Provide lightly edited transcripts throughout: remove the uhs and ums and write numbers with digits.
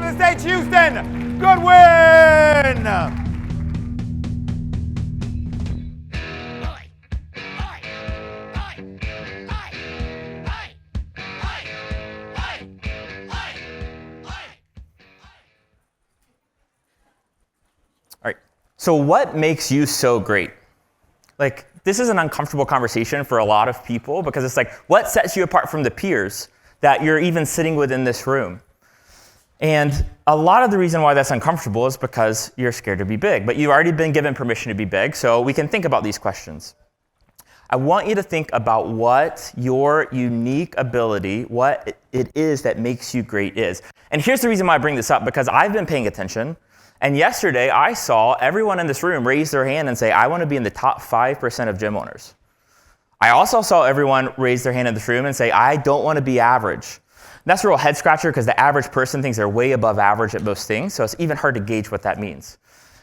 the stage, Houston Goodwin. All right, so what makes you so great? Like, this is an uncomfortable conversation for a lot of people because it's like, what sets you apart from the peers that you're even sitting with in this room? And a lot of the reason why that's uncomfortable is because you're scared to be big, but you've already been given permission to be big, so we can think about these questions. I want you to think about what your unique ability, what it is that makes you great is. And here's the reason why I bring this up, because I've been paying attention. And yesterday, I saw everyone in this room raise their hand and say, I want to be in the top 5% of gym owners. I also saw everyone raise their hand in this room and say, I don't want to be average. And that's a real head scratcher because the average person thinks they're way above average at most things, so it's even hard to gauge what that means.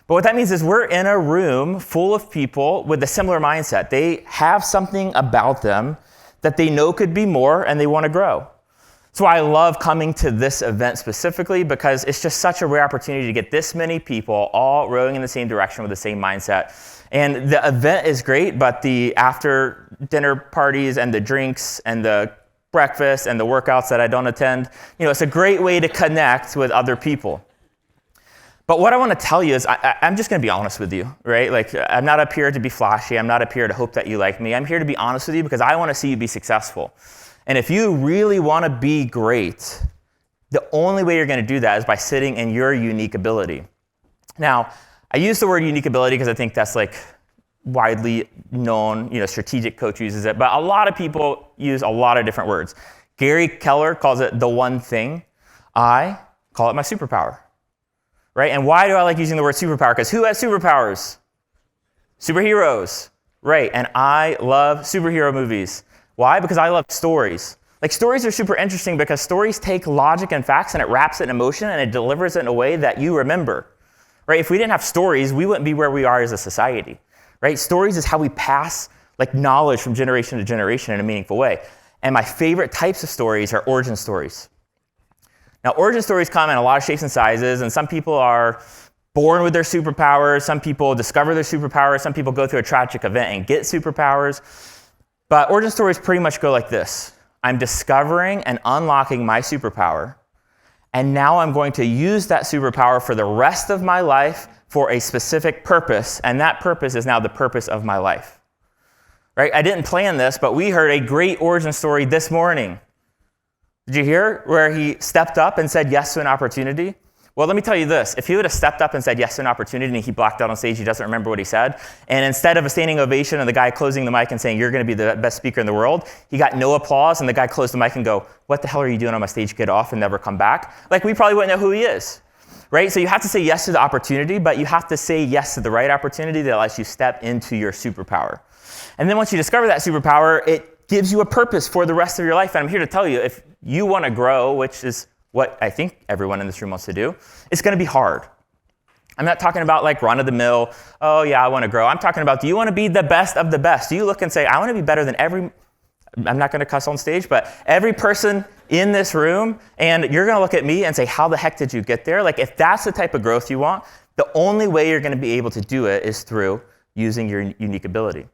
But what that means is we're in a room full of people with a similar mindset. They have something about them that they know could be more and they want to grow. So I love coming to this event specifically because it's just such a rare opportunity to get this many people all rowing in the same direction with the same mindset. And the event is great, but the after dinner parties and the drinks and the breakfast and the workouts that I don't attend, it's a great way to connect with other people. But what I want to tell you is I'm just going to be honest with you, right? Like, I'm not up here to be flashy. I'm not up here to hope that you like me. I'm here to be honest with you because I want to see you be successful. And if you really want to be great, the only way you're going to do that is by sitting in your unique ability. Now, I use the word unique ability because I think that's like widely known, strategic coach uses it, but a lot of people use a lot of different words. Gary Keller calls it the one thing. I call it my superpower, right? And why do I like using the word superpower? Because who has superpowers? Superheroes, right? And I love superhero movies. Why? Because I love stories. Like, stories are super interesting because stories take logic and facts and it wraps it in emotion and it delivers it in a way that you remember, right? If we didn't have stories, we wouldn't be where we are as a society, right? Stories is how we pass knowledge from generation to generation in a meaningful way. And my favorite types of stories are origin stories. Now, origin stories come in a lot of shapes and sizes, and some people are born with their superpowers, some people discover their superpowers, some people go through a tragic event and get superpowers. But origin stories pretty much go like this. I'm discovering and unlocking my superpower, and now I'm going to use that superpower for the rest of my life for a specific purpose, and that purpose is now the purpose of my life. Right? I didn't plan this, but we heard a great origin story this morning. Did you hear where he stepped up and said yes to an opportunity? Well, let me tell you this. If he would have stepped up and said yes to an opportunity and he blacked out on stage, he doesn't remember what he said, and instead of a standing ovation and the guy closing the mic and saying, you're going to be the best speaker in the world, he got no applause and the guy closed the mic and go, what the hell are you doing on my stage? Get off and never come back. We probably wouldn't know who he is, right? So you have to say yes to the opportunity, but you have to say yes to the right opportunity that lets you step into your superpower. And then once you discover that superpower, it gives you a purpose for the rest of your life. And I'm here to tell you, if you want to grow, which is what I think everyone in this room wants to do, it's going to be hard. I'm not talking about run-of-the-mill, oh yeah, I want to grow. I'm talking about, do you want to be the best of the best? Do you look and say, I want to be better than I'm not going to cuss on stage, but every person in this room, and you're going to look at me and say, how the heck did you get there? If that's the type of growth you want, the only way you're going to be able to do it is through using your unique ability.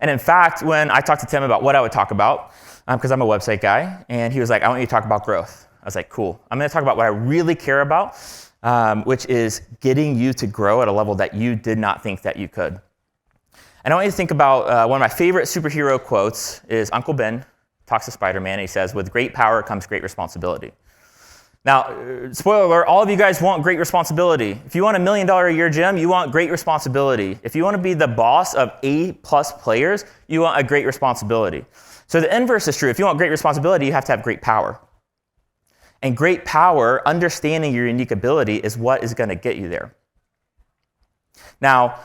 And in fact, when I talked to Tim about what I would talk about, because I'm a website guy, and he was like, I want you to talk about growth. I was like, cool. I'm going to talk about what I really care about, which is getting you to grow at a level that you did not think that you could. And I want you to think about one of my favorite superhero quotes is Uncle Ben talks to Spider-Man, and he says, with great power comes great responsibility. Now, spoiler alert, all of you guys want great responsibility. If you want $1 million a year gym, you want great responsibility. If you want to be the boss of A+ players, you want a great responsibility. So the inverse is true. If you want great responsibility, you have to have great power. And great power, understanding your unique ability, is what is going to get you there. Now,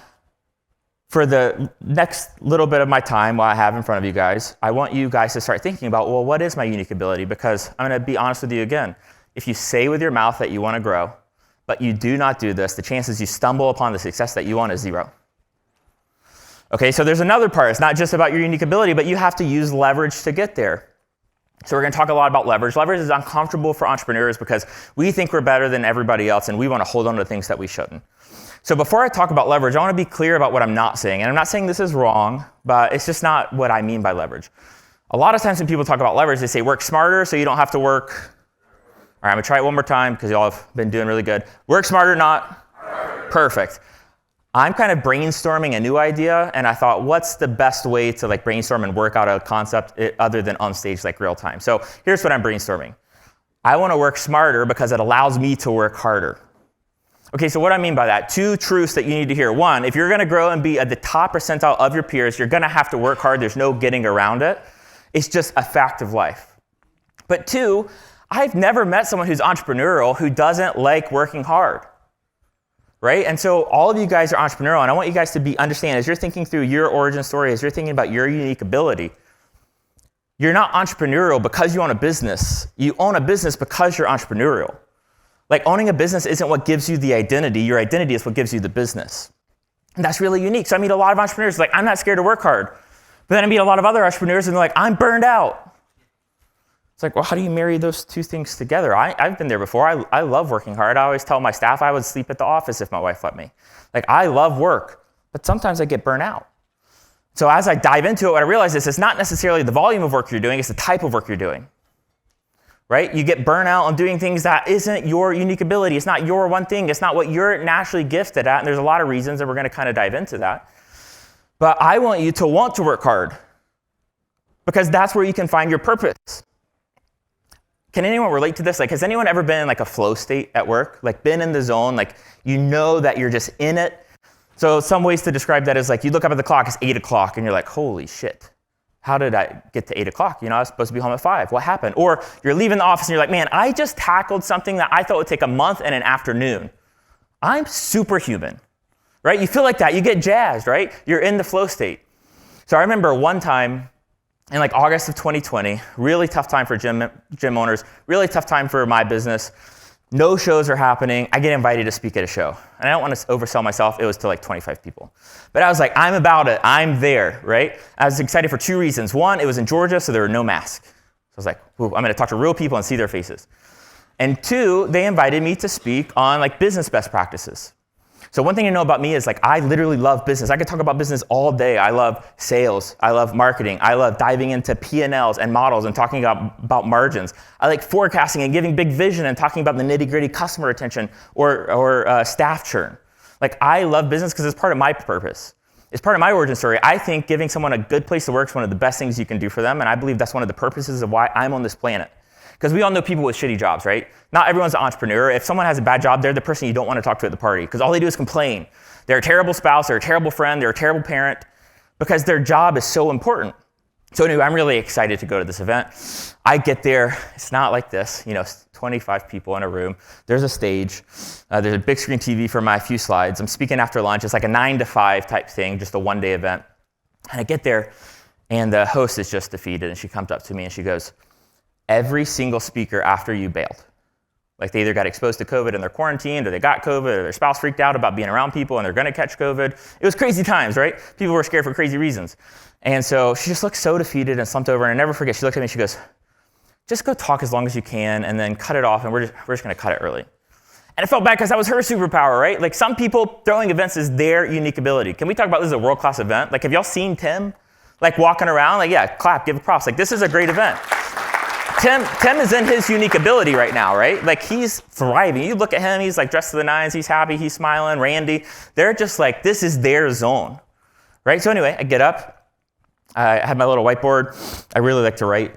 for the next little bit of my time while I have in front of you guys, I want you guys to start thinking about, well, what is my unique ability? Because I'm going to be honest with you again. If you say with your mouth that you want to grow, but you do not do this, the chances you stumble upon the success that you want is 0. Okay, so there's another part. It's not just about your unique ability, but you have to use leverage to get there. So we're going to talk a lot about leverage. Leverage is uncomfortable for entrepreneurs because we think we're better than everybody else, and we want to hold on to things that we shouldn't. So before I talk about leverage, I want to be clear about what I'm not saying. And I'm not saying this is wrong, but it's just not what I mean by leverage. A lot of times when people talk about leverage, they say work smarter so you don't have to work. All right, I'm going to try it one more time because y'all have been doing really good. Work smarter, not perfect. I'm kind of brainstorming a new idea, and I thought, what's the best way to like brainstorm and work out a concept other than on stage, like real time? So here's what I'm brainstorming. I want to work smarter because it allows me to work harder. Okay, so what I mean by that, 2 truths that you need to hear. 1, if you're going to grow and be at the top percentile of your peers, you're going to have to work hard. There's no getting around it. It's just a fact of life. But 2, I've never met someone who's entrepreneurial who doesn't like working hard. Right? And so all of you guys are entrepreneurial, and I want you guys to understand, as you're thinking through your origin story, as you're thinking about your unique ability, you're not entrepreneurial because you own a business. You own a business because you're entrepreneurial. Like, owning a business isn't what gives you the identity. Your identity is what gives you the business. And that's really unique. So I meet a lot of entrepreneurs like, I'm not scared to work hard. But then I meet a lot of other entrepreneurs, and they're like, I'm burned out. It's like, well, how do you marry those 2 things together? I've been there before. I love working hard. I always tell my staff I would sleep at the office if my wife let me. Like, I love work, but sometimes I get burnt out. So as I dive into it, what I realize is it's not necessarily the volume of work you're doing, it's the type of work you're doing. Right? You get burnt out on doing things that isn't your unique ability. It's not your one thing. It's not what you're naturally gifted at, and there's a lot of reasons, and we're going to kind of dive into that. But I want you to want to work hard because that's where you can find your purpose. Can anyone relate to this? Like, has anyone ever been in like a flow state at work? Like, been in the zone, like you know that you're just in it? So some ways to describe that is like you look up at the clock, it's 8 o'clock, and you're like, holy shit, how did I get to 8 o'clock? You know, I was supposed to be home at 5. What happened? Or you're leaving the office and you're like, man, I just tackled something that I thought would take a month and an afternoon. I'm superhuman, right? You feel like that. You get jazzed, right? You're in the flow state. So I remember one time, in like August of 2020, really tough time for gym owners, really tough time for my business. No shows are happening. I get invited to speak at a show. And I don't want to oversell myself. It was to like 25 people. But I was like, I'm about it. I'm there, right? I was excited for 2 reasons. 1, it was in Georgia, so there were no masks. So I was like, ooh, I'm going to talk to real people and see their faces. And 2, they invited me to speak on like business best practices. So one thing you know about me is like I literally love business. I could talk about business all day. I love sales. I love marketing. I love diving into P&Ls and models and talking about margins. I like forecasting and giving big vision and talking about the nitty-gritty customer retention or staff churn. Like, I love business because it's part of my purpose. It's part of my origin story. I think giving someone a good place to work is one of the best things you can do for them, and I believe that's one of the purposes of why I'm on this planet. Because we all know people with shitty jobs, right? Not everyone's an entrepreneur. If someone has a bad job, they're the person you don't want to talk to at the party because all they do is complain. They're a terrible spouse, they're a terrible friend, they're a terrible parent because their job is so important. So anyway, I'm really excited to go to this event. I get there, it's not like this, 25 people in a room. There's a stage, there's a big screen TV for my few slides. I'm speaking after lunch. It's like a 9 to 5 type thing, just a one-day event. And I get there, and the host is just defeated, and she comes up to me and she goes, every single speaker after you bailed. Like, they either got exposed to COVID and they're quarantined, or they got COVID, or their spouse freaked out about being around people and they're gonna catch COVID. It was crazy times, right? People were scared for crazy reasons. And so she just looked so defeated and slumped over, and I never forget, she looked at me and she goes, just go talk as long as you can and then cut it off, and we're just gonna cut it early. And I felt bad because that was her superpower, right? Like, some people, throwing events is their unique ability. Can we talk about this as a world-class event? Like, have y'all seen Tim? Like, walking around? Like, yeah, clap, give props. Like, this is a great event. Tim is in his unique ability right now, right? Like, he's thriving. You look at him, he's like dressed to the nines, he's happy, he's smiling. Randy, they're just like, this is their zone, right? So anyway, I get up, I have my little whiteboard. I really like to write.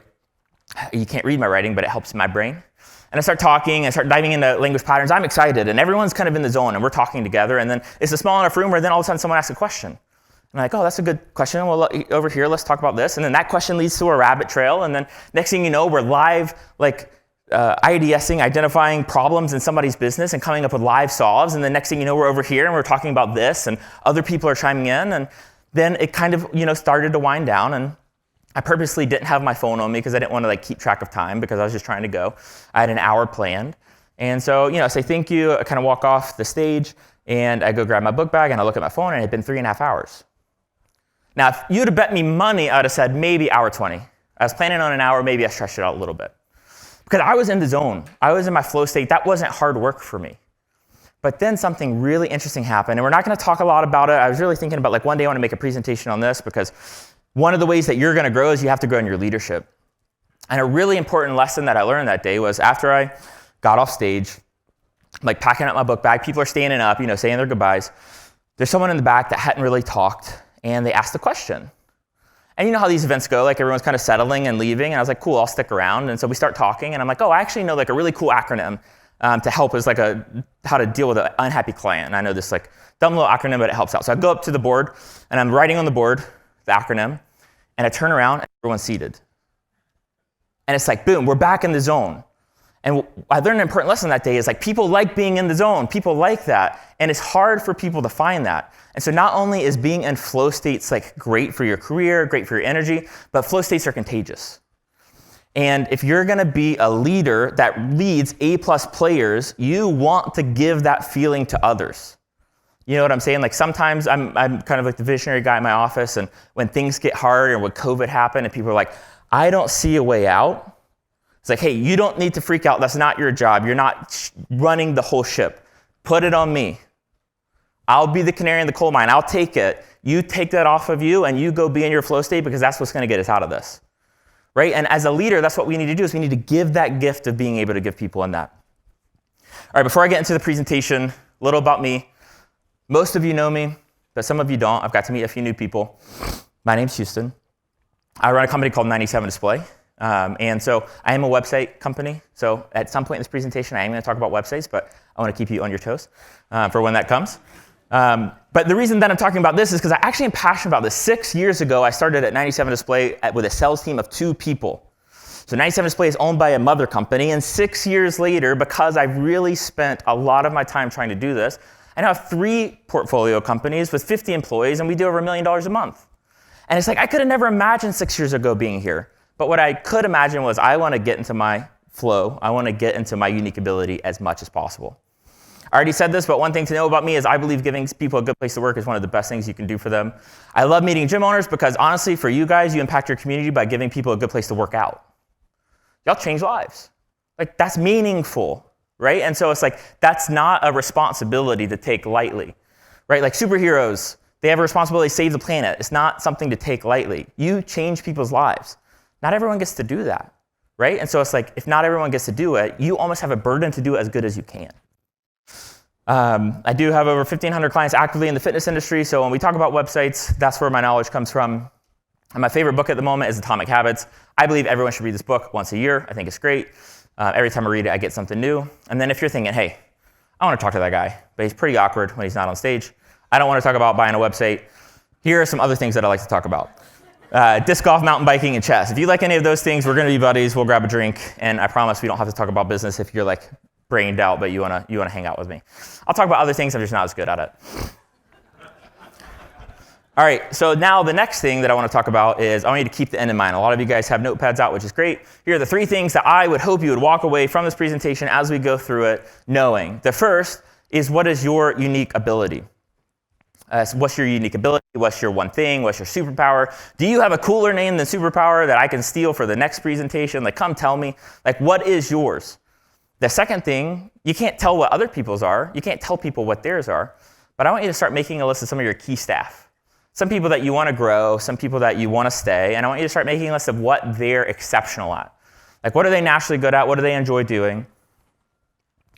You can't read my writing, but it helps my brain. And I start talking, I start diving into language patterns. I'm excited, and everyone's kind of in the zone, and we're talking together, and then it's a small enough room where then all of a sudden someone asks a question. And I'm like, oh, that's a good question. Well, over here, let's talk about this. And then that question leads to a rabbit trail. And then next thing you know, we're live, like IDSing, identifying problems in somebody's business and coming up with live solves. And then next thing you know, we're over here and we're talking about this, and other people are chiming in. And then it kind of, started to wind down. And I purposely didn't have my phone on me because I didn't want to keep track of time because I was just trying to go. I had an hour planned. And so, I say thank you. I kind of walk off the stage and I go grab my book bag and I look at my phone, and it had been 3.5 hours. Now, if you'd have bet me money, I would have said maybe hour 20. I was planning on an hour, maybe I stretched it out a little bit. Because I was in the zone. I was in my flow state. That wasn't hard work for me. But then something really interesting happened, and we're not going to talk a lot about it. I was really thinking about, like, one day I want to make a presentation on this, because one of the ways that you're going to grow is you have to grow in your leadership. And a really important lesson that I learned that day was after I got off stage, like packing up my book bag, people are standing up, saying their goodbyes. There's someone in the back that hadn't really talked, and they asked a question. And you know how these events go, like everyone's kind of settling and leaving, and I was like, cool, I'll stick around. And so we start talking, and I'm like, oh, I actually know like a really cool acronym to help is like how to deal with an unhappy client. And I know this like dumb little acronym, but it helps out. So I go up to the board, and I'm writing on the board the acronym, and I turn around, and everyone's seated. And it's like, boom, we're back in the zone. And I learned an important lesson that day is like people like being in the zone. People like that. And it's hard for people to find that. And so not only is being in flow states like great for your career, great for your energy, but flow states are contagious. And if you're going to be a leader that leads A-plus players, you want to give that feeling to others. You know what I'm saying? Like sometimes I'm kind of like the visionary guy in my office, and when things get hard and when COVID happened and people are like, I don't see a way out. It's like, hey, you don't need to freak out. That's not your job. You're not running the whole ship. Put it on me. I'll be the canary in the coal mine. I'll take it. You take that off of you, and you go be in your flow state, because that's what's going to get us out of this. Right? And as a leader, that's what we need to do, is we need to give that gift of being able to give people in that. All right, before I get into the presentation, a little about me. Most of you know me, but some of you don't. I've got to meet a few new people. My name's Houston. I run a company called 97 Display. And so I am a website company. So at some point in this presentation, I am going to talk about websites, but I want to keep you on your toes for when that comes. But the reason that I'm talking about this is because I actually am passionate about this. 6 years ago, I started at 97 Display with a sales team of 2 people. So 97 Display is owned by a mother company. And 6 years later, because I've really spent a lot of my time trying to do this, I now have 3 portfolio companies with 50 employees, and we do over $1 million a month. And it's like, I could have never imagined 6 years ago being here. But what I could imagine was I want to get into my flow. I want to get into my unique ability as much as possible. I already said this, but one thing to know about me is I believe giving people a good place to work is one of the best things you can do for them. I love meeting gym owners because honestly, for you guys, you impact your community by giving people a good place to work out. Y'all change lives. Like, that's meaningful, right? And so it's like, that's not a responsibility to take lightly, right? Like superheroes, they have a responsibility to save the planet. It's not something to take lightly. You change people's lives. Not everyone gets to do that, right? And so it's like, if not everyone gets to do it, you almost have a burden to do it as good as you can. I do have over 1,500 clients actively in the fitness industry, so when we talk about websites, that's where my knowledge comes from. And my favorite book at the moment is Atomic Habits. I believe everyone should read this book once a year. I think it's great. Every time I read it, I get something new. And then if you're thinking, hey, I want to talk to that guy, but he's pretty awkward when he's not on stage. I don't want to talk about buying a website. Here are some other things that I like to talk about. Disc golf, mountain biking, and chess. If you like any of those things, we're going to be buddies. We'll grab a drink, and I promise we don't have to talk about business if you're like brained out, but you want to hang out with me. I'll talk about other things. I'm just not as good at it. All right, so now the next thing that I want to talk about is I want you to keep the end in mind. A lot of you guys have notepads out, which is great. Here are the 3 things that I would hope you would walk away from this presentation as we go through it knowing. The first is, what is your unique ability? So what's your unique ability? What's your one thing? What's your superpower? Do you have a cooler name than superpower that I can steal for the next presentation? Like, come tell me. Like, what is yours? The second thing, you can't tell what other people's are. You can't tell people what theirs are. But I want you to start making a list of some of your key staff. Some people that you want to grow, some people that you want to stay. And I want you to start making a list of what they're exceptional at. Like, what are they naturally good at? What do they enjoy doing?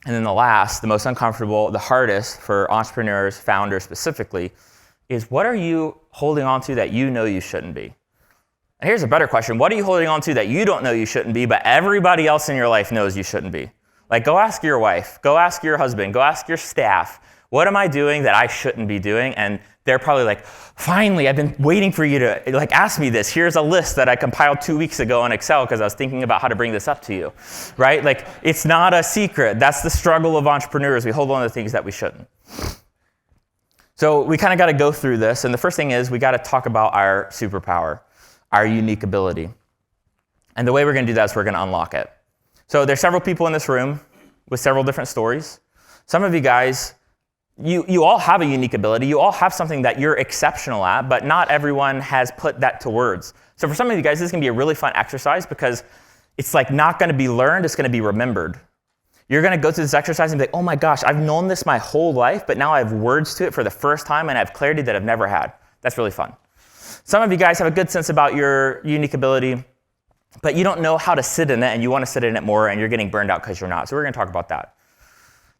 And then the last, the most uncomfortable, the hardest for entrepreneurs, founders specifically, is what are you holding on to that you know you shouldn't be? And here's a better question. What are you holding on to that you don't know you shouldn't be, but everybody else in your life knows you shouldn't be? Like, go ask your wife, go ask your husband, go ask your staff, what am I doing that I shouldn't be doing? And they're probably like, finally, I've been waiting for you to like ask me this. Here's a list that I compiled 2 weeks ago in Excel because I was thinking about how to bring this up to you, right? Like, it's not a secret. That's the struggle of entrepreneurs. We hold on to things that we shouldn't. So we kind of got to go through this. And the first thing is we got to talk about our superpower, our unique ability. And the way we're going to do that is we're going to unlock it. So there's several people in this room with several different stories. Some of you guys, you all have a unique ability. You all have something that you're exceptional at, but not everyone has put that to words. So for some of you guys, this is going to be a really fun exercise because it's like not going to be learned, it's going to be remembered. You're going to go through this exercise and be like, oh my gosh, I've known this my whole life, but now I have words to it for the first time and I have clarity that I've never had. That's really fun. Some of you guys have a good sense about your unique ability, but you don't know how to sit in it and you want to sit in it more and you're getting burned out because you're not. So we're going to talk about that.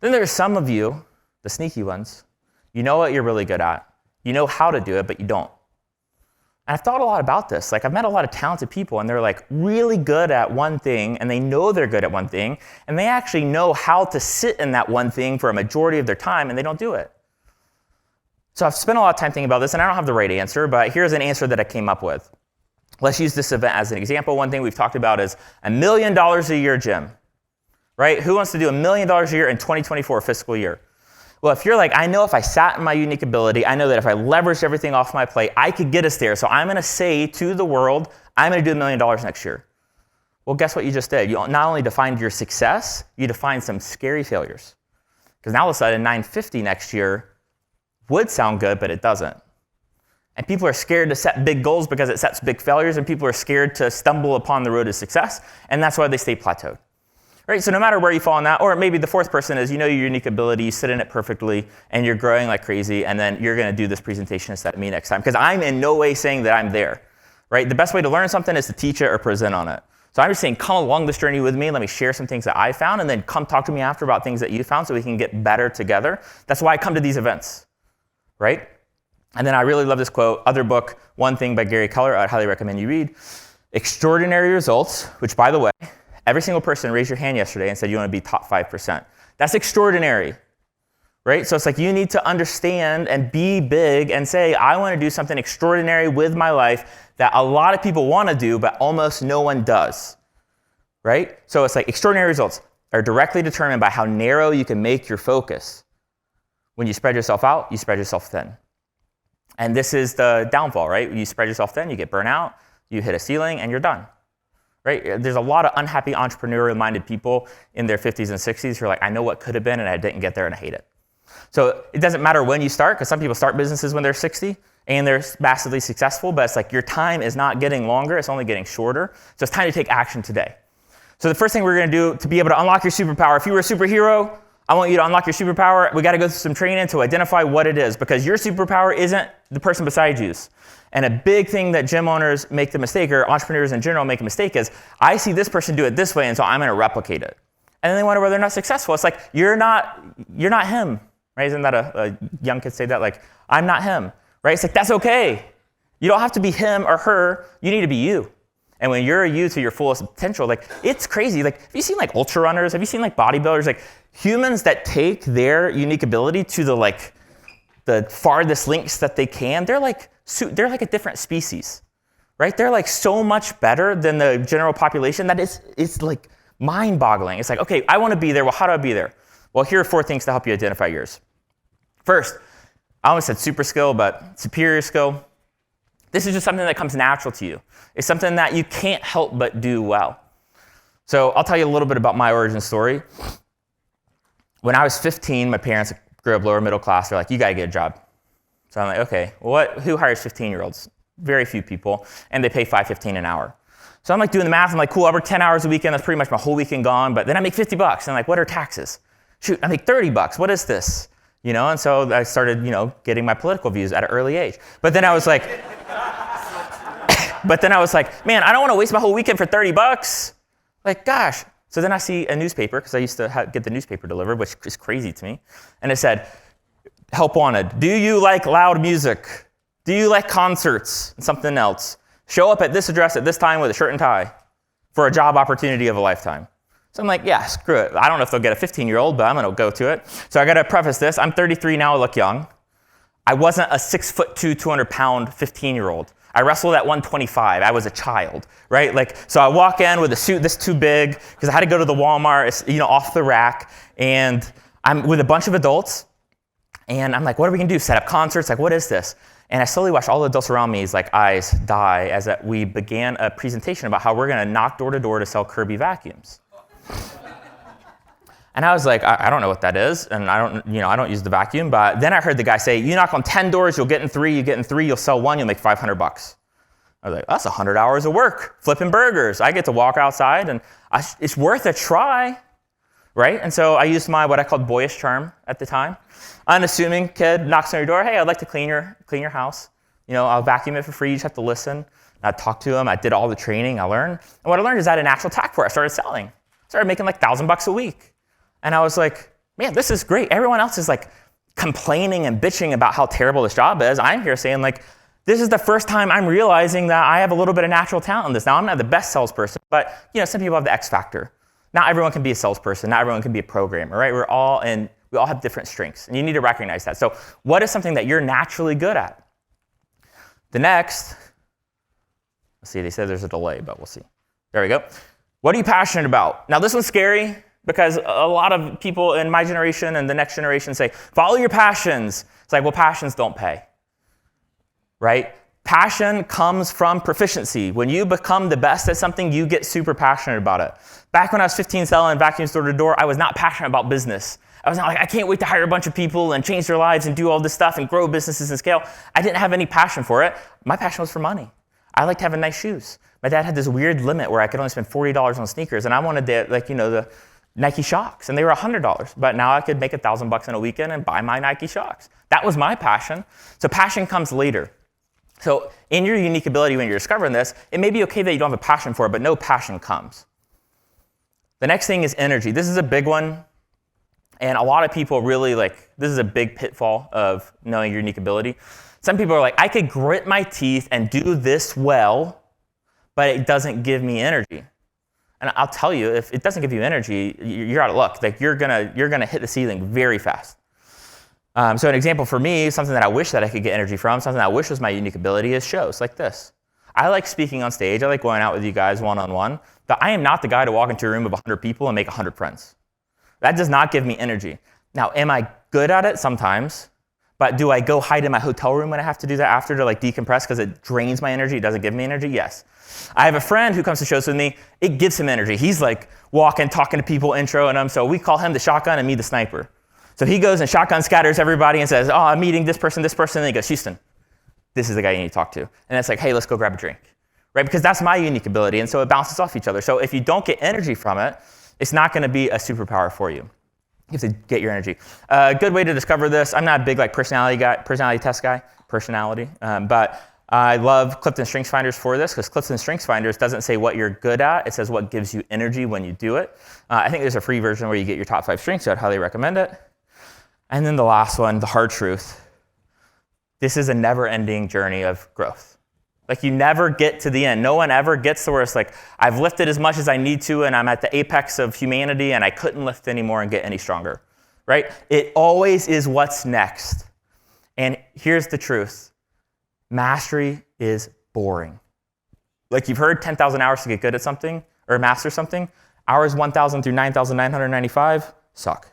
Then there's some of you, the sneaky ones, you know what you're really good at. You know how to do it, but you don't. And I've thought a lot about this. Like I've met a lot of talented people and they're like really good at one thing and they know they're good at one thing and they actually know how to sit in that one thing for a majority of their time and they don't do it. So I've spent a lot of time thinking about this and I don't have the right answer, but here's an answer that I came up with. Let's use this event as an example. One thing we've talked about is $1 million a year gym, right? Who wants to do $1 million a year in 2024 fiscal year? Well, if you're like, I know if I sat in my unique ability, I know that if I leveraged everything off my plate, I could get us there. So I'm going to say to the world, I'm going to do $1 million next year. Well, guess what you just did? You not only defined your success, you defined some scary failures. Because now all of a sudden, 950 next year would sound good, but it doesn't. And people are scared to set big goals because it sets big failures, and people are scared to stumble upon the road to success, and that's why they stay plateaued. Right, so no matter where you fall in that, or maybe the fourth person is you know your unique ability, you sit in it perfectly, and you're growing like crazy, and then you're going to do this presentation instead of me next time. Because I'm in no way saying that I'm there. Right, the best way to learn something is to teach it or present on it. So I'm just saying come along this journey with me, let me share some things that I found, and then come talk to me after about things that you found so we can get better together. That's why I come to these events. Right? And then I really love this quote, other book, One Thing by Gary Keller, I'd highly recommend you read. Extraordinary results, which by the way, every single person raised your hand yesterday and said you want to be top 5%. That's extraordinary, right? So it's like you need to understand and be big and say, I want to do something extraordinary with my life that a lot of people want to do, but almost no one does, right? So it's like extraordinary results are directly determined by how narrow you can make your focus. When you spread yourself out, you spread yourself thin. And this is the downfall, right? You spread yourself thin, you get burnt out, you hit a ceiling, and you're done. Right? There's a lot of unhappy entrepreneurial-minded people in their 50s and 60s who are like, I know what could have been, and I didn't get there, and I hate it. So it doesn't matter when you start, because some people start businesses when they're 60, and they're massively successful, but it's like your time is not getting longer, it's only getting shorter. So it's time to take action today. So the first thing we're going to do to be able to unlock your superpower, if you were a superhero, I want you to unlock your superpower. We got to go through some training to identify what it is, because your superpower isn't the person beside you's. And a big thing that gym owners make the mistake, or entrepreneurs in general make a mistake, is I see this person do it this way, and so I'm going to replicate it. And then they wonder why they're not successful. It's like, you're not him, right? Isn't that a young kid say that? Like, I'm not him, right? It's like, that's okay. You don't have to be him or her. You need to be you. And when you're you to your fullest potential, like, it's crazy. Like, have you seen like ultra runners? Have you seen like bodybuilders? Like, humans that take their unique ability to the farthest links that they can, they're like a different species, right? They're like so much better than the general population that it's like mind-boggling. It's like, okay, I want to be there. Well, how do I be there? Well, here are 4 things to help you identify yours. First, I almost said super skill, but superior skill. This is just something that comes natural to you. It's something that you can't help but do well. So I'll tell you a little bit about my origin story. When I was 15, my parents grew up lower middle class. They're like, you got to get a job. So I'm like, okay, well, who hires 15-year-olds? Very few people, and they pay $5.15 an hour. So I'm like doing the math. I'm like, cool, I work 10 hours a weekend. That's pretty much my whole weekend gone. But then I make $50. And I'm like, what are taxes? Shoot, I make $30. What is this? And so I started, getting my political views at an early age. But then I was like, man, I don't want to waste my whole weekend for $30. Like, gosh. So then I see a newspaper, because I used to get the newspaper delivered, which is crazy to me. And it said, help wanted. Do you like loud music? Do you like concerts? And something else. Show up at this address at this time with a shirt and tie for a job opportunity of a lifetime. So I'm like, yeah, screw it. I don't know if they'll get a 15-year-old, but I'm going to go to it. So I got to preface this. I'm 33 now. I look young. I wasn't a 6'2", 200-pound 15-year-old. I wrestled at 125. I was a child, right? Like, so I walk in with a suit this too big because I had to go to the Walmart, off the rack, and I'm with a bunch of adults, and I'm like, what are we gonna do? Set up concerts? Like, what is this? And I slowly watched all the adults around me's like eyes die as that we began a presentation about how we're gonna knock door to door to sell Kirby vacuums. And I was like, I don't know what that is, and I don't use the vacuum. But then I heard the guy say, you knock on 10 doors, you'll get in 3, you get in 3, you'll sell 1, you'll make $500. I was like, that's 100 hours of work, flipping burgers. I get to walk outside, and it's worth a try, right? And so I used what I called boyish charm at the time. Unassuming kid knocks on your door, hey, I'd like to clean your house. I'll vacuum it for free, you just have to listen. I'd talk to him, I did all the training, I learned. And what I learned is I had a natural tact for it. I started selling. Started making like $1,000 a week. And I was like, man, this is great. Everyone else is like complaining and bitching about how terrible this job is. I'm here saying like, this is the first time I'm realizing that I have a little bit of natural talent in this. Now, I'm not the best salesperson, but some people have the X factor. Not everyone can be a salesperson. Not everyone can be a programmer, right? We all have different strengths, and you need to recognize that. So what is something that you're naturally good at? The next, let's see, they said there's a delay, but we'll see. There we go. What are you passionate about? Now, this one's scary because a lot of people in my generation and the next generation say, follow your passions. It's like, well, passions don't pay. Right? Passion comes from proficiency. When you become the best at something, you get super passionate about it. Back when I was 15 selling vacuums door to door, I was not passionate about business. I was not like, I can't wait to hire a bunch of people and change their lives and do all this stuff and grow businesses and scale. I didn't have any passion for it. My passion was for money. I liked having nice shoes. My dad had this weird limit where I could only spend $40 on sneakers, and I wanted the Nike Shox, and they were $100. But now I could make $1,000 in a weekend and buy my Nike Shox. That was my passion. So passion comes later. So in your unique ability when you're discovering this, it may be okay that you don't have a passion for it, but no passion comes. The next thing is energy. This is a big one, and a lot of people really this is a big pitfall of knowing your unique ability. Some people are like, I could grit my teeth and do this well, but it doesn't give me energy. And I'll tell you, if it doesn't give you energy, you're out of luck. Like you're gonna hit the ceiling very fast. So an example for me, something that I wish that I could get energy from, something that I wish was my unique ability, is shows like this. I like speaking on stage. I like going out with you guys one-on-one, but I am not the guy to walk into a room of 100 people and make 100 friends. That does not give me energy. Now, am I good at it? Sometimes. But do I go hide in my hotel room when I have to do that after to decompress because it drains my energy, it doesn't give me energy? Yes. I have a friend who comes to shows with me. It gives him energy. He's like walking, talking to people, introing them. So we call him the shotgun and me the sniper. So he goes and shotgun scatters everybody and says, oh, I'm meeting this person. And then he goes, Houston, this is the guy you need to talk to. And it's like, hey, let's go grab a drink, right? Because that's my unique ability. And so it bounces off each other. So if you don't get energy from it, it's not going to be a superpower for you. You have to get your energy. A good way to discover this, I'm not a big personality test guy, but I love Clifton Strengths Finders for this, because Clifton Strengths Finders doesn't say what you're good at, it says what gives you energy when you do it. I think there's a free version where you get your top 5 strengths, so I'd highly recommend it. And then the last one, the hard truth. This is a never-ending journey of growth. You never get to the end. No one ever gets to where it's like, I've lifted as much as I need to, and I'm at the apex of humanity, and I couldn't lift anymore and get any stronger, right? It always is what's next. And here's the truth. Mastery is boring. You've heard 10,000 hours to get good at something, or master something. Hours 1,000 through 9,995 suck.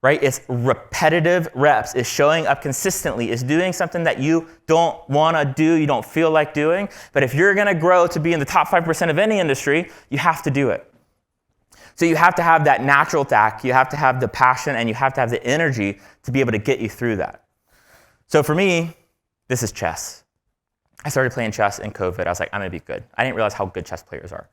Right? It's repetitive reps. It's showing up consistently. It's doing something that you don't want to do, you don't feel like doing. But if you're going to grow to be in the top 5% of any industry, you have to do it. So you have to have that natural tact, you have to have the passion, and you have to have the energy to be able to get you through that. So for me, this is chess. I started playing chess in COVID. I was like, I'm going to be good. I didn't realize how good chess players are.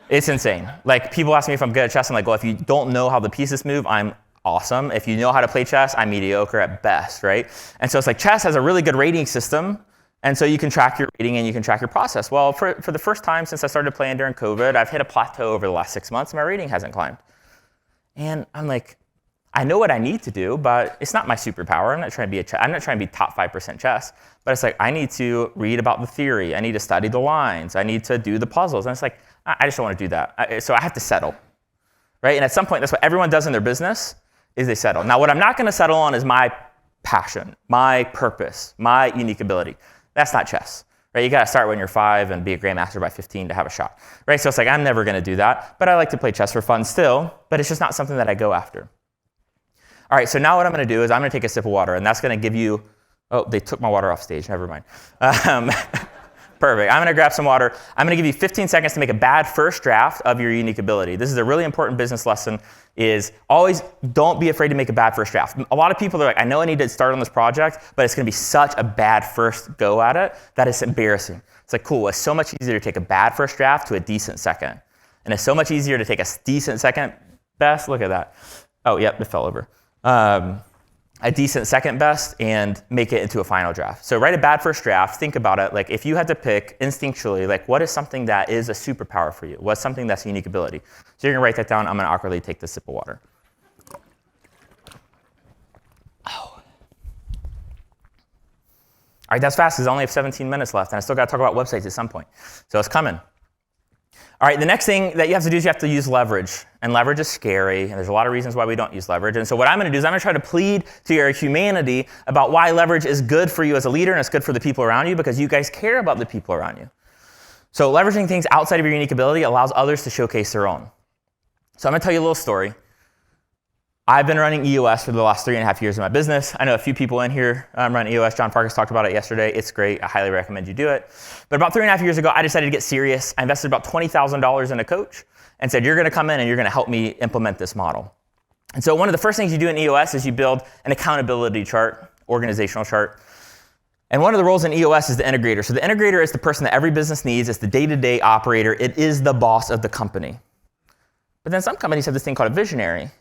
It's insane. People ask me if I'm good at chess. I'm like, well, if you don't know how the pieces move, I'm awesome. If you know how to play chess, I'm mediocre at best, right? And so it's like chess has a really good rating system, and so you can track your rating and you can track your process. Well, for the first time since I started playing during COVID, I've hit a plateau over the last 6 months, and my rating hasn't climbed. And I'm like, I know what I need to do, but it's not my superpower. I'm not trying to be top 5% chess, but it's like I need to read about the theory. I need to study the lines. I need to do the puzzles. And it's like, I just don't want to do that. So I have to settle, right? And at some point, that's what everyone does in their business, is they settle. Now, what I'm not going to settle on is my passion, my purpose, my unique ability. That's not chess, right? You got to start when you're 5 and be a grandmaster by 15 to have a shot, right? So it's like, I'm never going to do that, but I like to play chess for fun still, but it's just not something that I go after. All right, so now what I'm going to do is I'm going to take a sip of water, and that's going to give you, oh, they took my water off stage, never mind. Perfect. I'm going to grab some water. I'm going to give you 15 seconds to make a bad first draft of your unique ability. This is a really important business lesson, is always don't be afraid to make a bad first draft. A lot of people are like, I know I need to start on this project, but it's going to be such a bad first go at it that it's embarrassing. It's like, cool, it's so much easier to take a bad first draft to a decent second. And it's so much easier to take a decent second best. Look at that. Oh, yep, it fell over. A decent second best and make it into a final draft. So write a bad first draft. Think about it. Like if you had to pick instinctually, like what is something that is a superpower for you? What's something that's a unique ability? So you're gonna write that down. I'm gonna awkwardly take this sip of water. Oh. All right, that's fast because I only have 17 minutes left and I still gotta talk about websites at some point. So it's coming. All right, the next thing that you have to do is you have to use leverage. And leverage is scary, and there's a lot of reasons why we don't use leverage. And so what I'm going to do is I'm going to try to plead to your humanity about why leverage is good for you as a leader and it's good for the people around you because you guys care about the people around you. So leveraging things outside of your unique ability allows others to showcase their own. So I'm going to tell you a little story. I've been running EOS for the last 3.5 years of my business. I know a few people in here run EOS. John Farkas talked about it yesterday. It's great. I highly recommend you do it. But about 3.5 years ago, I decided to get serious. I invested about $20,000 in a coach and said, you're going to come in and you're going to help me implement this model. And so one of the first things you do in EOS is you build an accountability chart, organizational chart. And one of the roles in EOS is the integrator. So the integrator is the person that every business needs. It's the day-to-day operator. It is the boss of the company. But then some companies have this thing called a visionary.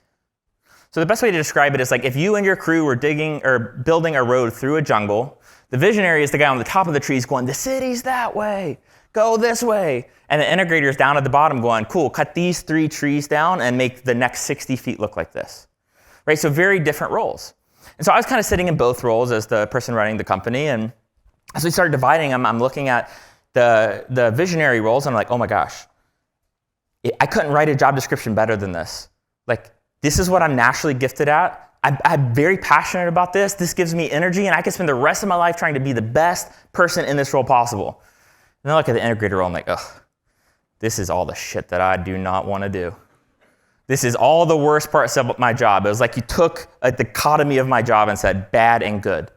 So the best way to describe it is like if you and your crew were digging or building a road through a jungle, the visionary is the guy on the top of the trees going, the city's that way, go this way. And the integrator is down at the bottom going, cool, cut these 3 trees down and make the next 60 feet look like this. Right? So very different roles. And so I was kind of sitting in both roles as the person running the company. And as we started dividing them, I'm looking at the visionary roles and I'm like, oh my gosh, I couldn't write a job description better than this. Like, this is what I'm naturally gifted at. I'm very passionate about this. This gives me energy, and I can spend the rest of my life trying to be the best person in this role possible. And then I look at the integrator role, and I'm like, ugh, this is all the shit that I do not want to do. This is all the worst parts of my job. It was like you took a dichotomy of my job and said bad and good.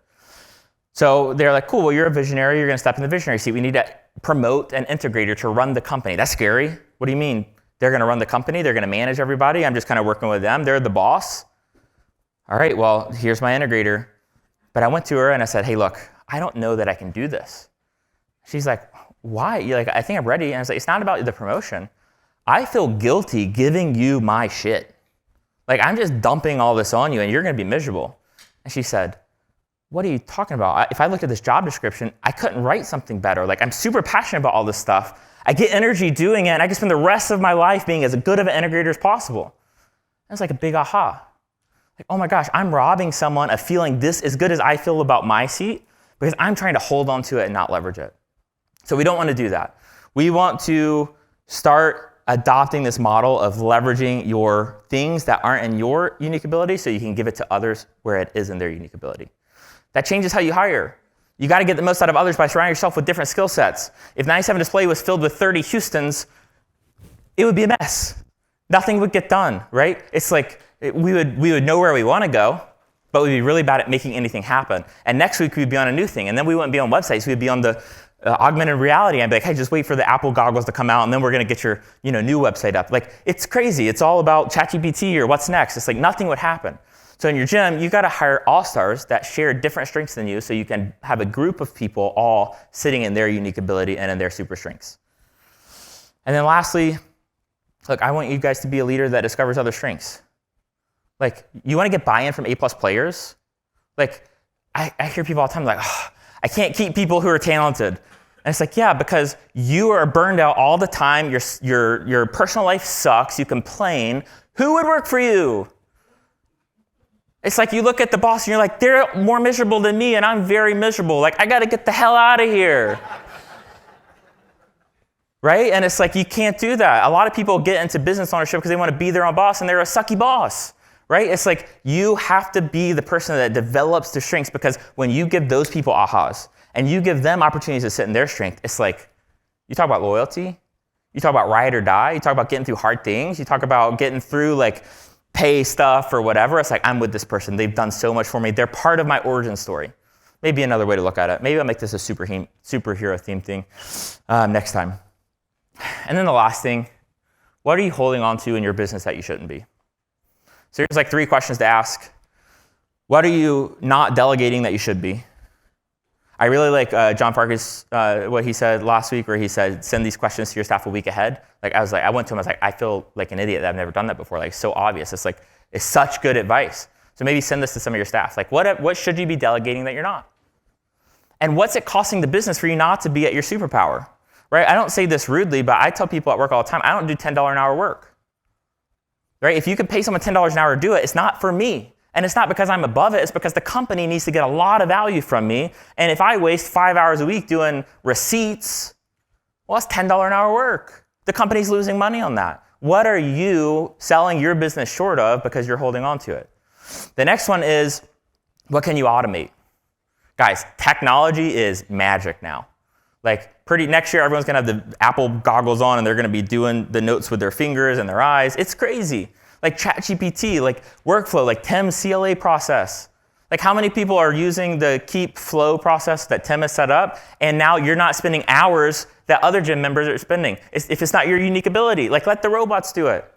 So they're like, cool, well, you're a visionary. You're going to step in the visionary seat. We need to promote an integrator to run the company. That's scary. What do you mean? They're going to run the company. They're going to manage everybody. I'm just kind of working with them. They're the boss. All right, well, here's my integrator. But I went to her and I said, hey, look, I don't know that I can do this. She's like, why? You're like, I think I'm ready. And I was like, it's not about the promotion. I feel guilty giving you my shit. Like, I'm just dumping all this on you and you're going to be miserable. And she said, what are you talking about? If I looked at this job description, I couldn't write something better. Like, I'm super passionate about all this stuff. I get energy doing it, and I can spend the rest of my life being as good of an integrator as possible. That's like a big aha. Like, oh my gosh, I'm robbing someone of feeling this as good as I feel about my seat because I'm trying to hold on to it and not leverage it. So we don't want to do that. We want to start adopting this model of leveraging your things that aren't in your unique ability so you can give it to others where it is in their unique ability. That changes how you hire. You got to get the most out of others by surrounding yourself with different skill sets. If 97 Display was filled with 30 Houstons, it would be a mess. Nothing would get done, right? It's like we would know where we want to go, but we'd be really bad at making anything happen. And next week we'd be on a new thing, and then we wouldn't be on websites. We'd be on the augmented reality. I'd be like, hey, just wait for the Apple goggles to come out, and then we're going to get your new website up. Like, it's crazy. It's all about ChatGPT or what's next. It's like nothing would happen. So in your gym, you got to hire all-stars that share different strengths than you so you can have a group of people all sitting in their unique ability and in their super strengths. And then lastly, look, I want you guys to be a leader that discovers other strengths. Like, you want to get buy-in from A-plus players? Like, I hear people all the time like, oh, I can't keep people who are talented. And it's like, yeah, because you are burned out all the time. Your personal life sucks. You complain. Who would work for you? It's like you look at the boss and you're like, they're more miserable than me and I'm very miserable. Like, I got to get the hell out of here. Right? And it's like, you can't do that. A lot of people get into business ownership because they want to be their own boss and they're a sucky boss. Right? It's like, you have to be the person that develops the strengths, because when you give those people ahas and you give them opportunities to sit in their strength, it's like, you talk about loyalty, you talk about ride or die, you talk about getting through hard things, you talk about getting through like pay stuff or whatever. It's like, I'm with this person. They've done so much for me. They're part of my origin story. Maybe another way to look at it. Maybe I'll make this a superhero theme thing next time. And then the last thing, what are you holding on to in your business that you shouldn't be? So here's like 3 questions to ask. What are you not delegating that you should be? I really like John Farkas, what he said last week, where he said, send these questions to your staff a week ahead. I went to him, I was like, I feel like an idiot that I've never done that before. Like, so obvious. It's such good advice. So maybe send this to some of your staff. Like, what should you be delegating that you're not? And what's it costing the business for you not to be at your superpower, right? I don't say this rudely, but I tell people at work all the time, I don't do $10 an hour work, right? If you can pay someone $10 an hour to do it, it's not for me. And it's not because I'm above it, it's because the company needs to get a lot of value from me. And if I waste 5 hours a week doing receipts, well, that's $10 an hour work. The company's losing money on that. What are you selling your business short of because you're holding on to it? The next one is, what can you automate? Guys, technology is magic now. Next year, everyone's gonna have the Apple goggles on and they're gonna be doing the notes with their fingers and their eyes. It's crazy. Like ChatGPT, like workflow, like Tim's CLA process. Like how many people are using the Keep Flow process that Tim has set up, and now you're not spending hours that other gym members are spending. If it's not your unique ability, like let the robots do it.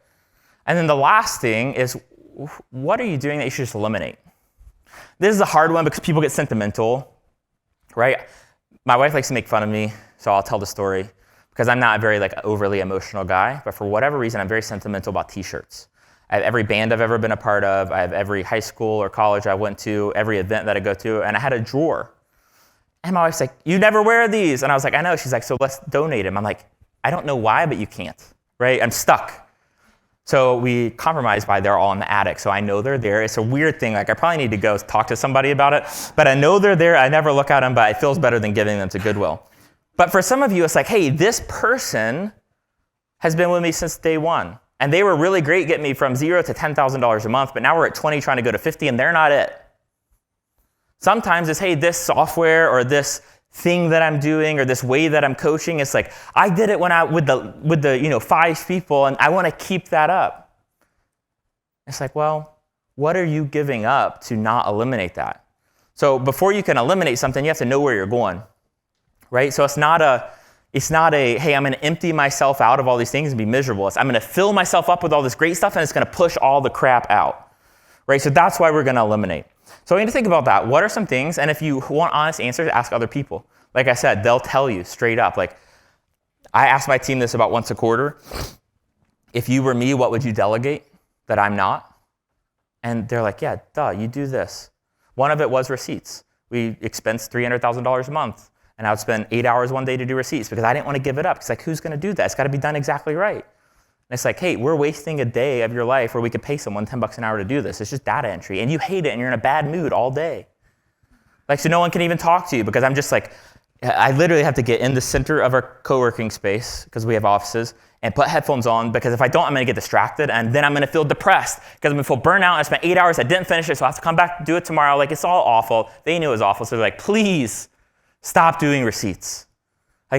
And then the last thing is, what are you doing that you should just eliminate? This is a hard one because people get sentimental, right? My wife likes to make fun of me, so I'll tell the story because I'm not a very overly emotional guy, but for whatever reason, I'm very sentimental about t-shirts. I have every band I've ever been a part of. I have every high school or college I went to, every event that I go to, and I had a drawer. And my wife's like, you never wear these. And I was like, I know. She's like, so let's donate them. I'm like, I don't know why, but you can't, right? I'm stuck. So we compromised by they're all in the attic, so I know they're there. It's a weird thing. I probably need to go talk to somebody about it, but I know they're there. I never look at them, but it feels better than giving them to Goodwill. But for some of you, it's like, hey, this person has been with me since day one. And they were really great getting me from $0 to $10,000 a month, but now we're at 20 trying to go to 50 and they're not it. Sometimes it's, hey, this software or this thing that I'm doing or this way that I'm coaching, it's like, I did it with the 5 people and I want to keep that up. It's like, well, what are you giving up to not eliminate that? So before you can eliminate something, you have to know where you're going, right? So it's not a, hey, I'm going to empty myself out of all these things and be miserable. I'm going to fill myself up with all this great stuff and it's going to push all the crap out, right? So that's why we're going to eliminate. So we need to think about that. What are some things? And if you want honest answers, ask other people. Like I said, they'll tell you straight up. Like I ask my team this about once a quarter. If you were me, what would you delegate that I'm not? And they're like, yeah, duh, you do this. One of it was receipts. We expensed $300,000 a month. And I would spend 8 hours one day to do receipts because I didn't want to give it up. It's like, who's going to do that? It's got to be done exactly right. And it's like, hey, we're wasting a day of your life where we could pay someone $10 an hour to do this. It's just data entry. And you hate it and you're in a bad mood all day. So no one can even talk to you because I'm just like, I literally have to get in the center of our co-working space because we have offices and put headphones on because if I don't, I'm going to get distracted and then I'm going to feel depressed because I'm going to feel burnt out. I spent 8 hours, I didn't finish it, so I have to come back and do it tomorrow. It's all awful. They knew it was awful, so they're like, please stop doing receipts.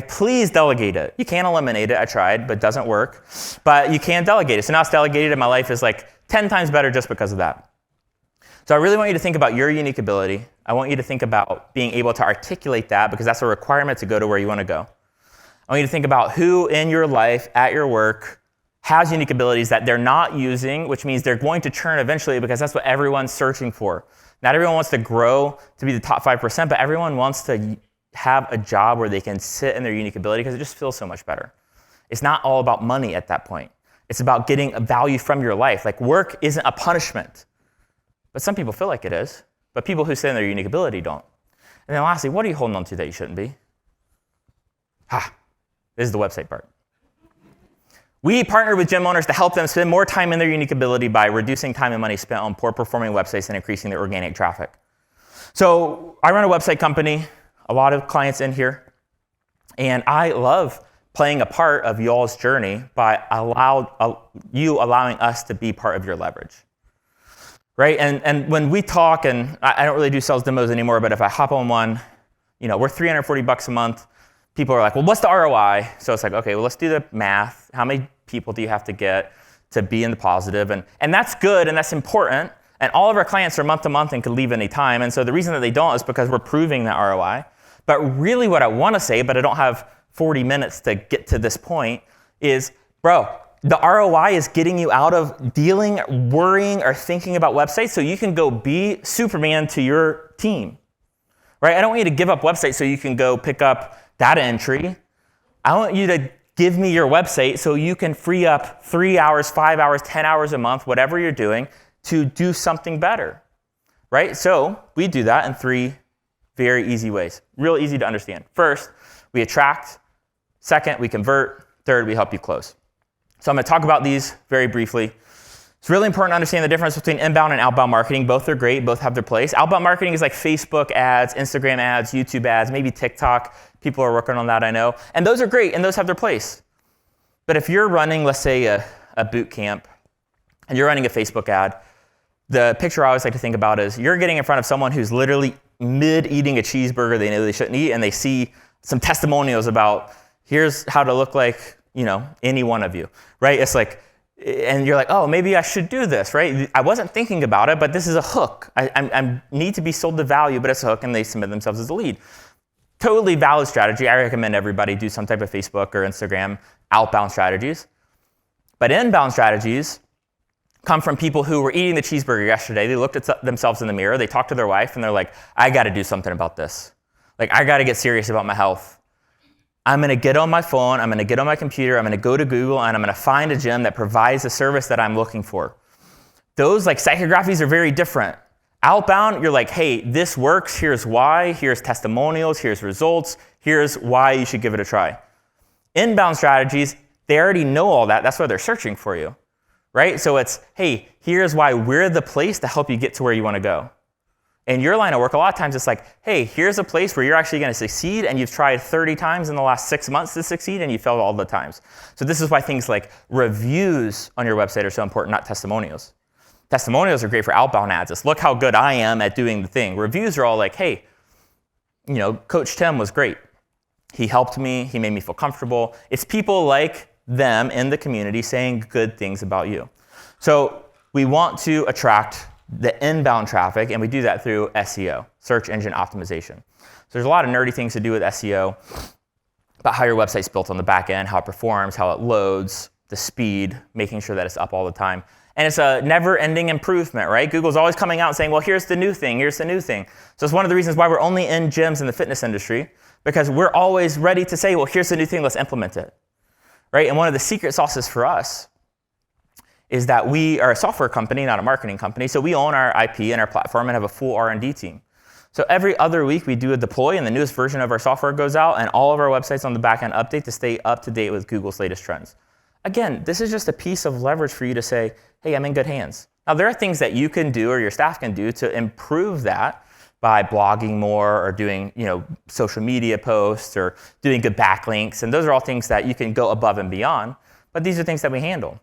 Please delegate it. You can't eliminate it. I tried, but it doesn't work. But you can delegate it. So now it's delegated and my life is 10 times better just because of that. So I really want you to think about your unique ability. I want you to think about being able to articulate that because that's a requirement to go to where you want to go. I want you to think about who in your life, at your work, has unique abilities that they're not using, which means they're going to churn eventually because that's what everyone's searching for. Not everyone wants to grow to be the top 5%, but everyone wants to have a job where they can sit in their unique ability because it just feels so much better. It's not all about money at that point. It's about getting a value from your life. Work isn't a punishment. But some people feel like it is. But people who sit in their unique ability don't. And then lastly, what are you holding on to that you shouldn't be? This is the website part. We partner with gym owners to help them spend more time in their unique ability by reducing time and money spent on poor performing websites and increasing their organic traffic. So I run a website company, a lot of clients in here, and I love playing a part of y'all's journey by you allowing us to be part of your leverage. Right? And when we talk, and I don't really do sales demos anymore, but if I hop on one, we're $340 a month. People are like, well, what's the ROI? So it's like, okay, well, let's do the math. How many people do you have to get to be in the positive? And that's good and that's important. And all of our clients are month to month and could leave any time. And so the reason that they don't is because we're proving that ROI. But really what I want to say, but I don't have 40 minutes to get to this point, is, bro, the ROI is getting you out of dealing, worrying, or thinking about websites so you can go be Superman to your team, right? I don't want you to give up websites so you can go pick up data entry. I want you to give me your website so you can free up 3 hours, 5 hours, 10 hours a month, whatever you're doing, to do something better, right? So we do that in 3 very easy ways, real easy to understand. First, we attract. Second, we convert. Third, we help you close. So I'm going to talk about these very briefly. It's really important to understand the difference between inbound and outbound marketing. Both are great. Both have their place. Outbound marketing is like Facebook ads, Instagram ads, YouTube ads, maybe TikTok. People are working on that, I know. And those are great, and those have their place. But if you're running, let's say, a boot camp, and you're running a Facebook ad, the picture I always like to think about is you're getting in front of someone who's literally mid-eating a cheeseburger they know they shouldn't eat, and they see some testimonials about, here's how to look like, any one of you, right? It's like, and you're like, oh, maybe I should do this, right? I wasn't thinking about it, but this is a hook. I need to be sold the value, but it's a hook, and they submit themselves as a lead. Totally valid strategy. I recommend everybody do some type of Facebook or Instagram outbound strategies. But inbound strategies come from people who were eating the cheeseburger yesterday. They looked at themselves in the mirror, they talked to their wife, and they're like, I got to do something about this. Like, I got to get serious about my health. I'm going to get on my phone, I'm going to get on my computer, I'm going to go to Google, and I'm going to find a gym that provides the service that I'm looking for. Those psychographies are very different. Outbound, you're like, hey, this works, here's why, here's testimonials, here's results, here's why you should give it a try. Inbound strategies, they already know all that, that's why they're searching for you, right? So it's, hey, here's why we're the place to help you get to where you want to go. In your line of work, a lot of times it's like, hey, here's a place where you're actually going to succeed, and you've tried 30 times in the last 6 months to succeed, and you failed all the times. So this is why things like reviews on your website are so important, not testimonials. Testimonials are great for outbound ads. It's look how good I am at doing the thing. Reviews are all like, hey, Coach Tim was great. He helped me. He made me feel comfortable. It's people like them in the community saying good things about you. So we want to attract the inbound traffic, and we do that through SEO, search engine optimization. So there's a lot of nerdy things to do with SEO, about how your website's built on the back end, how it performs, how it loads, the speed, making sure that it's up all the time. And it's a never-ending improvement, right? Google's always coming out and saying, well, here's the new thing, here's the new thing. So it's one of the reasons why we're only in gyms in the fitness industry, because we're always ready to say, well, here's the new thing, let's implement it, right? And one of the secret sauces for us is that we are a software company, not a marketing company. So we own our IP and our platform and have a full R&D team. So every other week we do a deploy, and the newest version of our software goes out, and all of our websites on the back end update to stay up to date with Google's latest trends. Again, this is just a piece of leverage for you to say, hey, I'm in good hands. Now, there are things that you can do or your staff can do to improve that by blogging more or doing social media posts or doing good backlinks. And those are all things that you can go above and beyond. But these are things that we handle.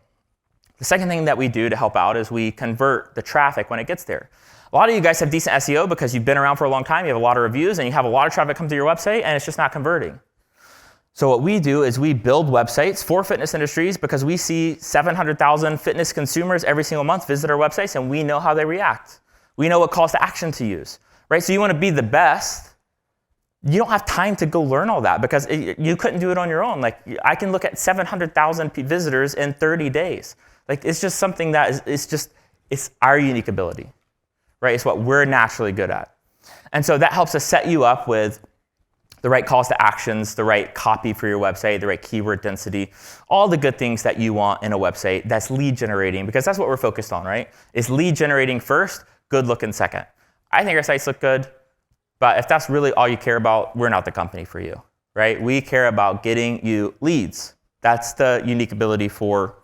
The second thing that we do to help out is we convert the traffic when it gets there. A lot of you guys have decent SEO because you've been around for a long time, you have a lot of reviews, and you have a lot of traffic come to your website, and it's just not converting. So what we do is we build websites for fitness industries because we see 700,000 fitness consumers every single month visit our websites, and we know how they react. We know what calls to action to use, right? So you want to be the best. You don't have time to go learn all that because you couldn't do it on your own. Like, I can look at 700,000 visitors in 30 days. Like, it's just something that it's our unique ability, right? It's what we're naturally good at. And so that helps us set you up with the right calls to actions, the right copy for your website, the right keyword density, all the good things that you want in a website that's lead generating, because that's what we're focused on, right? Is lead generating first, good looking second. I think our sites look good, but if that's really all you care about, we're not the company for you, right? We care about getting you leads. That's the unique ability for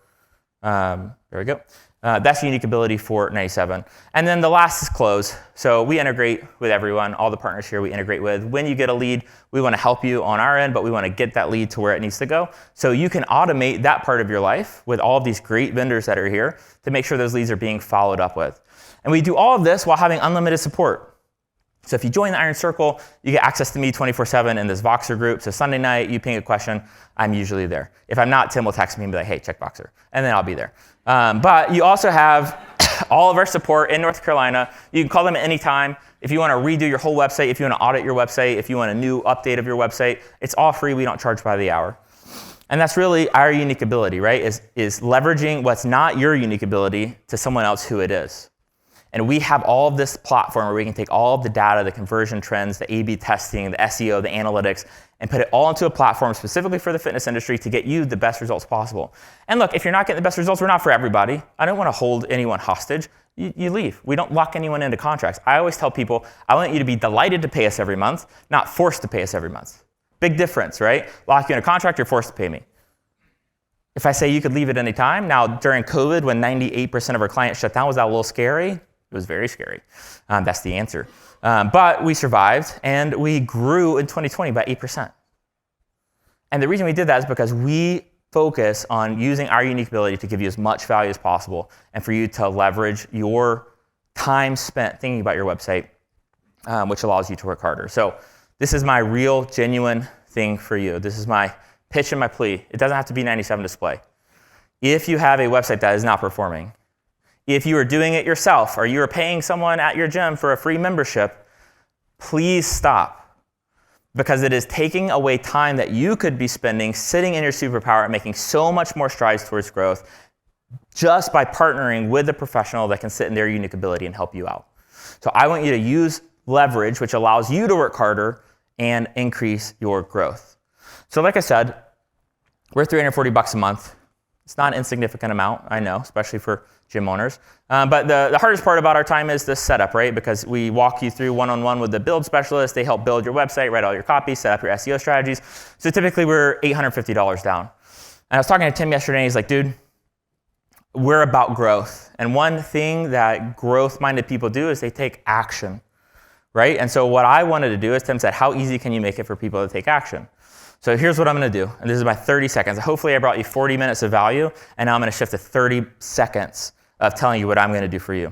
there we go. That's the unique ability for 97. And then the last is close. So we integrate with everyone, all the partners here we integrate with. When you get a lead, we want to help you on our end, but we want to get that lead to where it needs to go. So you can automate that part of your life with all of these great vendors that are here to make sure those leads are being followed up with. And we do all of this while having unlimited support. So if you join the Iron Circle, you get access to me 24/7 in this Voxer group. So Sunday night, you ping a question, I'm usually there. If I'm not, Tim will text me and be like, hey, check Voxer. And then I'll be there. But you also have all of our support in North Carolina. You can call them at any time. If you want to redo your whole website, if you want to audit your website, if you want a new update of your website, it's all free. We don't charge by the hour. And that's really our unique ability, right? Is leveraging what's not your unique ability to someone else who it is. And we have all of this platform where we can take all of the data, the conversion trends, the A/B testing, the SEO, the analytics, and put it all into a platform specifically for the fitness industry to get you the best results possible. And look, if you're not getting the best results, we're not for everybody. I don't want to hold anyone hostage. You leave. We don't lock anyone into contracts. I always tell people, I want you to be delighted to pay us every month, not forced to pay us every month. Big difference, right? Lock you in a contract, you're forced to pay me. If I say you could leave at any time, now during COVID, when 98% of our clients shut down, was that a little scary? It was very scary. That's the answer. But we survived, and we grew in 2020 by 8%. And the reason we did that is because we focus on using our unique ability to give you as much value as possible and for you to leverage your time spent thinking about your website, which allows you to work harder. So this is my real, genuine thing for you. This is my pitch and my plea. It doesn't have to be 97 display. If you have a website that is not performing, if you are doing it yourself or you are paying someone at your gym for a free membership, please stop, because it is taking away time that you could be spending sitting in your superpower and making so much more strides towards growth just by partnering with a professional that can sit in their unique ability and help you out. So I want you to use leverage, which allows you to work harder and increase your growth. So like I said, we're $340 a month. It's not an insignificant amount, I know, especially for gym owners. But the hardest part about our time is the setup, right? Because we walk you through one-on-one with the build specialist. They help build your website, write all your copy, set up your SEO strategies. So typically we're $850 down. And I was talking to Tim yesterday, and he's like, dude, we're about growth. And one thing that growth-minded people do is they take action, right? And so what I wanted to do is, Tim said, how easy can you make it for people to take action? So here's what I'm going to do, and this is my 30 seconds. Hopefully I brought you 40 minutes of value, and now I'm going to shift to 30 seconds of telling you what I'm going to do for you.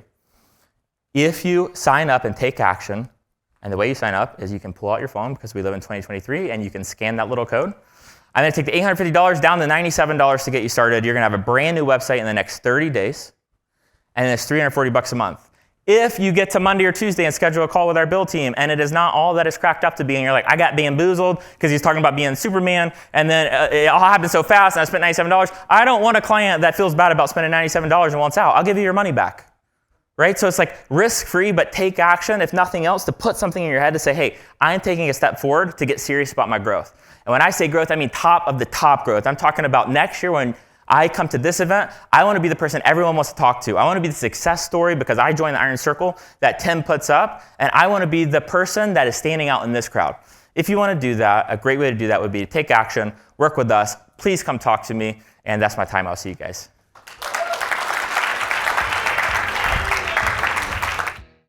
If you sign up and take action, and the way you sign up is you can pull out your phone, because we live in 2023, and you can scan that little code. I'm going to take the $850 down to $97 to get you started. You're going to have a brand new website in the next 30 days, and it's $340 a month. If you get to Monday or Tuesday and schedule a call with our build team, and it is not all that it's cracked up to be, and you're like, I got bamboozled because he's talking about being Superman, and then it all happened so fast, and I spent $97. I don't want a client that feels bad about spending $97 and wants out. I'll give you your money back, right? So it's like risk-free, but take action, if nothing else, to put something in your head to say, hey, I'm taking a step forward to get serious about my growth. And when I say growth, I mean top of the top growth. I'm talking about next year when I come to this event, I want to be the person everyone wants to talk to. I want to be the success story because I joined the Iron Circle that Tim puts up, and I want to be the person that is standing out in this crowd. If you want to do that, a great way to do that would be to take action, work with us. Please come talk to me, and that's my time. I'll see you guys.